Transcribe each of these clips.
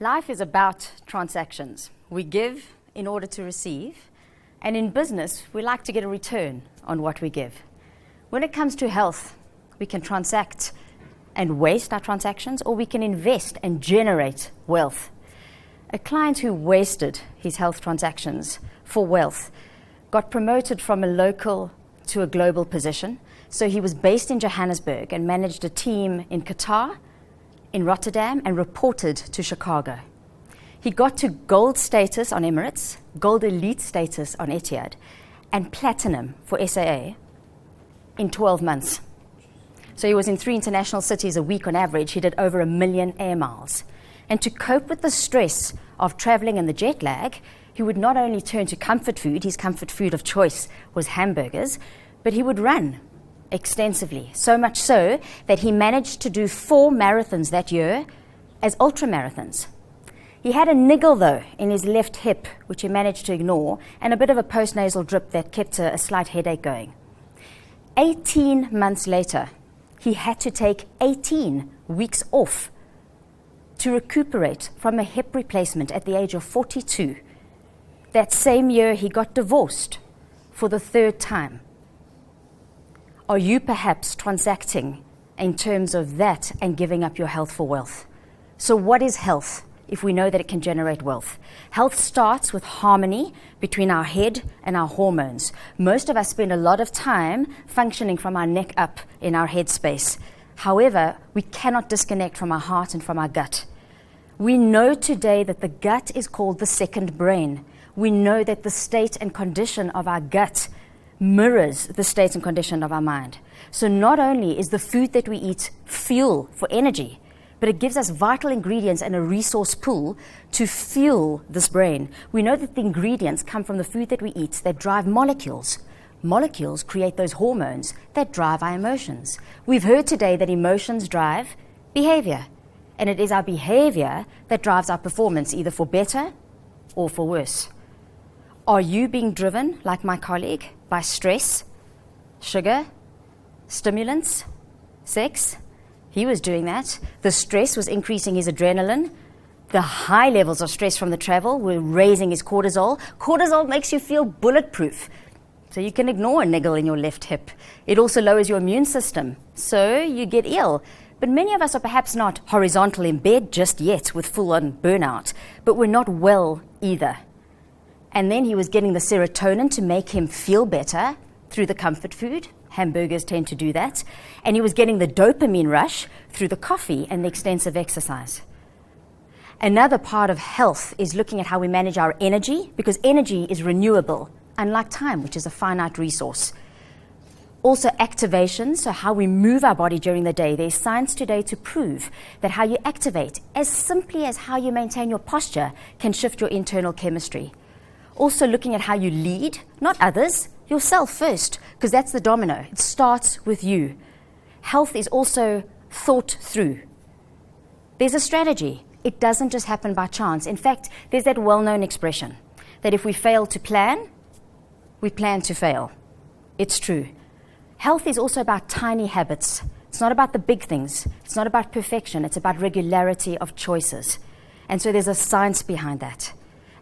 Life is about transactions. We give in order to receive, and in business, we like to get a return on what we give. When it comes to health, we can transact and waste our transactions, or we can invest and generate wealth. A client who wasted his health transactions for wealth got promoted from a local to a global position. So he was based in Johannesburg and managed a team in Qatar, in Rotterdam, and reported to Chicago. He got to gold status on Emirates, gold elite status on Etihad, and platinum for SAA in 12 months. So he was in 3 international cities a week on average. He did over 1 million air miles. And to cope with the stress of traveling and the jet lag, he would not only turn to comfort food, his comfort food of choice was hamburgers, but he would run extensively, so much so that he managed to do 4 marathons that year as ultramarathons. He had a niggle, though, in his left hip, which he managed to ignore, and a bit of a postnasal drip that kept a slight headache going. 18 months later, he had to take 18 weeks off to recuperate from a hip replacement at the age of 42. That same year, he got divorced for the 3rd time. Are you perhaps transacting in terms of that and giving up your health for wealth? So what is health if we know that it can generate wealth? Health starts with harmony between our head and our hormones. Most of us spend a lot of time functioning from our neck up in our head space. However, we cannot disconnect from our heart and from our gut. We know today that the gut is called the second brain. We know that the state and condition of our gut mirrors the state and condition of our mind. So not only is the food that we eat fuel for energy, but it gives us vital ingredients and a resource pool to fuel this brain. We know that the ingredients come from the food that we eat that drive molecules. Molecules create those hormones that drive our emotions. We've heard today that emotions drive behavior, and it is our behavior that drives our performance, either for better or for worse. Are you being driven, like my colleague, by stress, sugar, stimulants, sex? He was doing that. The stress was increasing his adrenaline. The high levels of stress from the travel were raising his cortisol. Cortisol makes you feel bulletproof, so you can ignore a niggle in your left hip. It also lowers your immune system, so you get ill. But many of us are perhaps not horizontal in bed just yet with full-on burnout, but we're not well either. And then he was getting the serotonin to make him feel better through the comfort food. Hamburgers tend to do that. And he was getting the dopamine rush through the coffee and the extensive exercise. Another part of health is looking at how we manage our energy, because energy is renewable, unlike time, which is a finite resource. Also activation, so how we move our body during the day. There's science today to prove that how you activate, as simply as how you maintain your posture, can shift your internal chemistry. Also looking at how you lead, not others, yourself first, because that's the domino. It starts with you. Health is also thought through. There's a strategy. It doesn't just happen by chance. In fact, there's that well-known expression that if we fail to plan, we plan to fail. It's true. Health is also about tiny habits. It's not about the big things. It's not about perfection. It's about regularity of choices. And so there's a science behind that.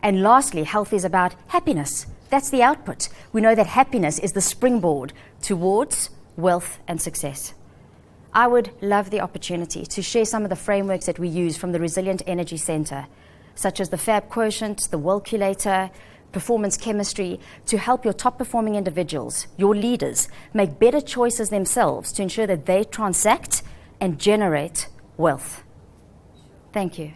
And lastly, health is about happiness. That's the output. We know that happiness is the springboard towards wealth and success. I would love the opportunity to share some of the frameworks that we use from the Resilient Energy Center, such as the FAB quotient, the Walculator, performance chemistry, to help your top performing individuals, your leaders, make better choices themselves to ensure that they transact and generate wealth. Thank you.